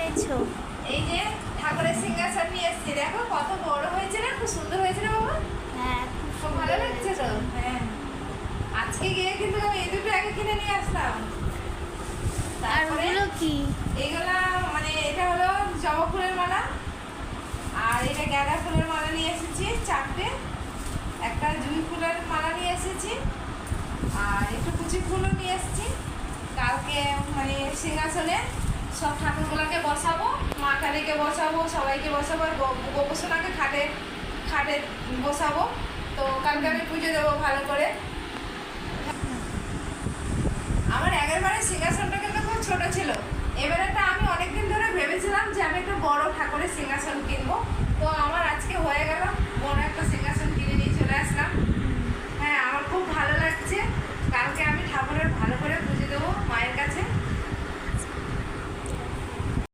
এনেছো? এই যে ঠাকুরের সিংহাসন নিয়ে এসেছি, দেখো কত বড় হয়েছে না, খুব সুন্দর হয়েছে না বাবা? হ্যাঁ, খুব ভালো লাগছে তো। হ্যাঁ, আজকে গিয়ে কিন্তু আমি এই দুটো আগে কিনে নিয়ে আসলাম। আর তারপরে ওগুলো কি? এইগুলা মানে এটা হলো জবা ফুলের মালা, আর এটা গাঁদা ফুলের মালা নিয়ে এসেছি চারটে, একটা জুঁই ফুলের মালা নিয়ে এসেছি, আর একটু কুচি ফুলও নিয়ে এসেছি। কালকে মানে সিংহাসনে সব ঠাকুরগুলোকে বসাবো, মা কালীকে বসাবো, সবাইকে বসাবো, আর গোপসোনাকে খাটে খাটে বসাবো। তো কালকে আমি পুজো দেবো ভালো করে। আমার আগেরবারের সিংহাসনটা কিন্তু খুব ছোট ছিল, এবারেটা আমি অনেকদিন ধরে ভেবেছিলাম যে আমি একটা বড় ঠাকুরের সিংহাসন কিনবো। তো আমার আজকে হয়ে গেল,